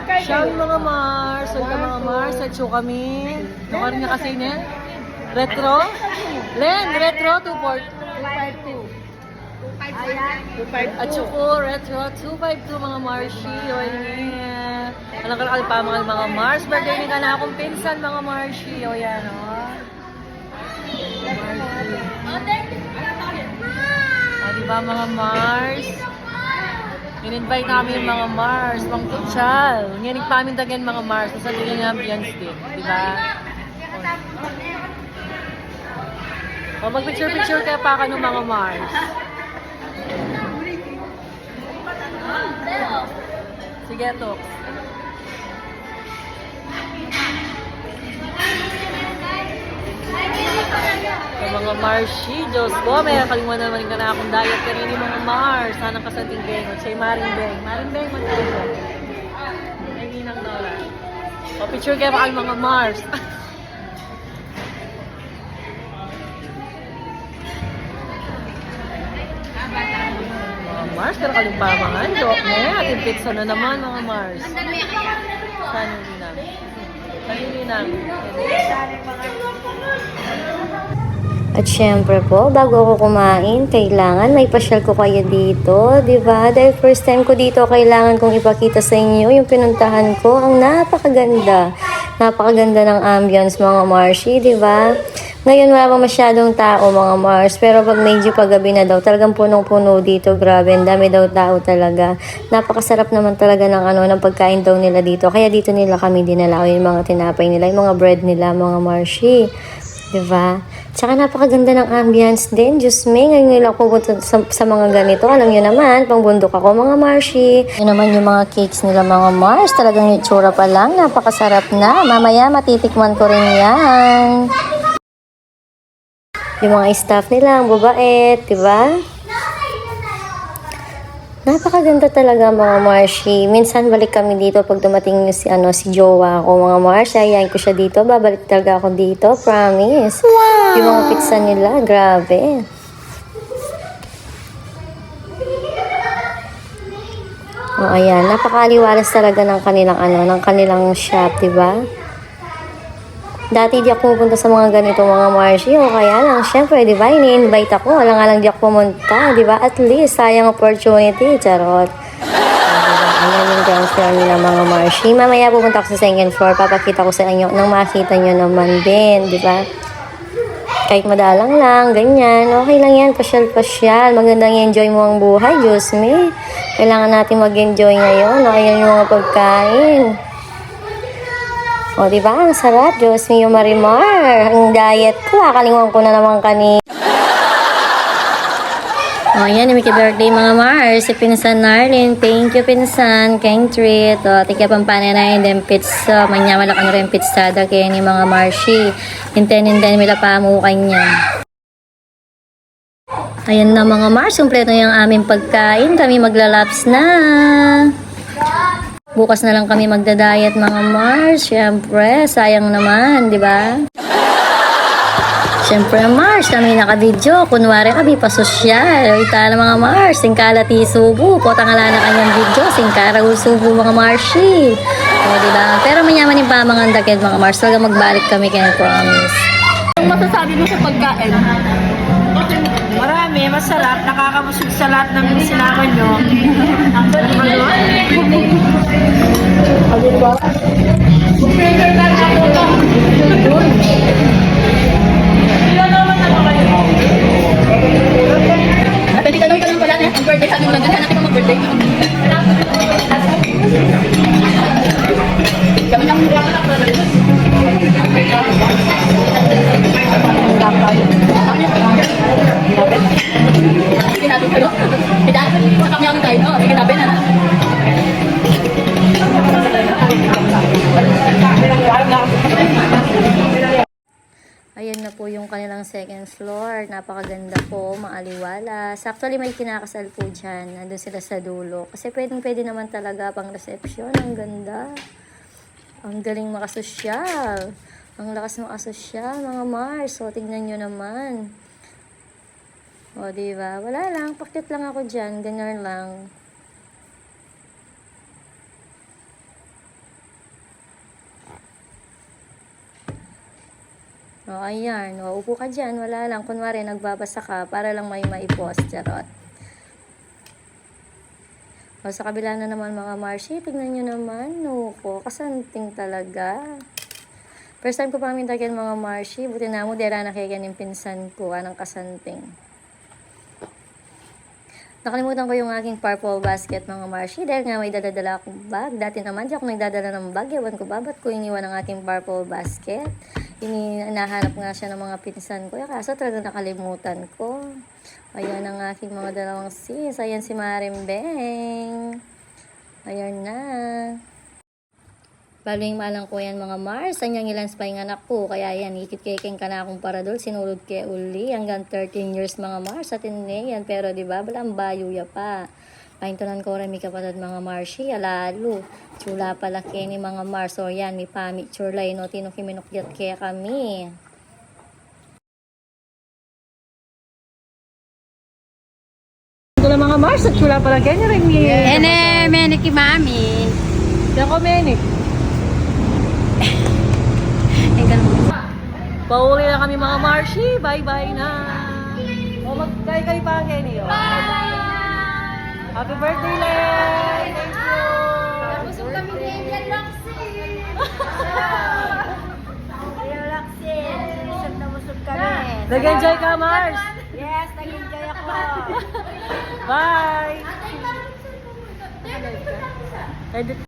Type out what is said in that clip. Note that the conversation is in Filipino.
Ciao mga Mars! Welcome mga Mars. At show kami. Nakarin niya kasi niya. Retro? Len, retro 252. At Choco, retro 252 mga Marshi. O yan. Alam ka na pa mga Mars. Birthday ni ka na akong pinsan mga Marshi. O yan o. O diba mga Mars? In-invite namin yung mga Mars, mga kutsal. Ngayon nagpamintagyan mga Mars, sa din yung ambience din, di ba? O mag-picture-picture kaya pa ka ng mga Mars. Sige, Tox. Yung mga Marshi, Diyos ko, may kalimutan naman ka na akong diet ka rin yung mga Mars. Sana kasanting Beng. Siya'y Maring Beng. Maring Beng, magkano. Ay, ninang Nora. O, picture kayo pa kayo mga Mars. Mga Mars, pero kalimpamangan. Joke na yan. Ating pizza na naman, mga Mars. Sana hindi na. At syempre po, bago ako kumain, kailangan may pasyal ko kayo dito, di ba? Dahil first time ko dito, kailangan kong ipakita sa inyo yung pinuntahan ko. Ang napakaganda. Napakaganda ng ambience, mga Marshi, di ba? Ngayon wala pa masyadong tao, mga Mars. Pero pag medyo paggabi na daw, talagang punong-puno dito. Grabe, ang dami daw tao talaga. Napakasarap naman talaga ng pagkain daw nila dito. Kaya dito nila kami dinala yung mga tinapay nila, yung mga bread nila, mga Marshi. Diba? Tsaka napakaganda ng ambience din. Diyos me, ngayon nila pupunta sa mga ganito. Alam nyo naman, pangbundok ako mga Marshi. Yun naman yung mga cakes nila mga Mars. Talagang yung tsura pa lang. Napakasarap na. Mamaya matitikman ko rin yan. Yung mga staff nila, ang babait. Diba? Napakaganda talaga mga Marshi. Minsan balik kami dito pag dumating si Jowa ko mga Mars. Ayayin ko siya dito. Babalik talaga ako dito. Promise. Wow! Yung mga pizza nila. Grabe. O ayan. Napakaliwalas talaga ng kanilang shop. Diba? Dati di ako pupunta sa mga ganito mga Marshi. O kaya lang, syempre, di ba, ini-invite ako. Wala nga lang di ako pumunta, di ba? At least, sayang opportunity. Charot. Ayan yung ground floor nila mga Marshi. Mamaya pupunta ako sa second floor. Papakita ko sa inyo nang makita nyo naman din, di ba? Kahit madalang lang, ganyan. Okay lang yan, pasyal-pasyal. Magandang enjoy mo ang buhay, Diyos me. Kailangan natin mag-enjoy ngayon. O, ayan yung mga pagkain. O, diba? Ang sarap. Diyos mio Marimar. Ang diet ko. Kalimutan ko na naman kanina. O, yan. Happy birthday mga Mars. Si Pinsan Narlin. Thank you, Pinsan. Keng treat. O, tika pampanay din pizza. Manyamalak ano rin pizza. Kaya ni mga Marshi. Hinten-hinten mila pamukan niya. Ayan na mga Mars. Kompleto yung aming pagkain. Kami maglalaps na. Bukas na lang kami magda-diet mga Mars. Siyempre, sayang naman, di ba? Siyempre Mars, kami naka-video. Kunwari kami pasosyal. Ita na mga Mars, singkalati subo. Potangala na kanyang video, singkaraw subo mga Marshi. O, di ba? Pero mayaman yung pamangan dakit mga Mars. Talaga magbalik kami kaya promise. Anong masasabi mo sa pagkain? Marami, masarap, nakakabusog sa lahat ng sinama nyo. Ano? Ano ba? Pwede ka lang pala na. Ang birthday sa akin lang. Hanapin ko mag-birthday. Kami lang Ayan na po yung kanilang second floor. Napakaganda po, maaliwalas. Actually, may kinakasal po dyan. Nandun sila sa dulo. Kasi pwede naman talaga pang reception. Ang ganda. Ang galing makasosyal. Ang lakas makasosyal, mga Mars. O, tignan nyo naman. O, diba? Wala lang. Pakit lang ako dyan. Ganyan lang. O, ayan. O, upo ka dyan. Wala lang. Kunwari, nagbabasa ka para lang may maipost. Charot. O, sa kabila na naman mga Marshi. Tignan nyo naman. Nuko. Kasanting talaga. First time ko pa kami tagyan mga Marshi. Buti na mo, dera nakikiyan yung pinsan ko. Anong kasanting. Nakalimutan ko yung aking purple basket mga Marshi dahil nga may daladala akong bag. Dati naman di ako nagdadala ng bag. Ewan ko ba ba't ko iniwan ang aking purple basket. Hinahanap nga siya ng mga pinsan ko. Kaso talaga nakalimutan ko. Ayan ang aking mga dalawang sis. Ayan si Marimbeng. Ayan na. Baling malang ko yan mga Mars. Anyang ilan pa yung anak ko. Kaya yan, ikit-keking ka na akong paradol. Sinulod kay uli. Hanggang 13 years mga Mars. At hindi yan. Pero diba, balang bayo ya pa. Pahintunan ko rin may kapatid mga Marshi. Alalo. Chula pala kay ni mga Mars. O yan, may pami. Churlay no. Tino kiminukyat kaya kami. Ito lang mga Mars. At chula pala kay ni rin. Ene, meniki mami. Diyan ko, Menik. Pauwi na kami mga Marshi. Bye-bye na. O, mag-bye kayo pa ang Kenny. Happy birthday, Len! Thank you! Busog kami ni Angel Roxy. Angel Roxy. Busog na busog kami. Nag-enjoy ka, Mars! Yes, nag-enjoy ako. Bye! Edit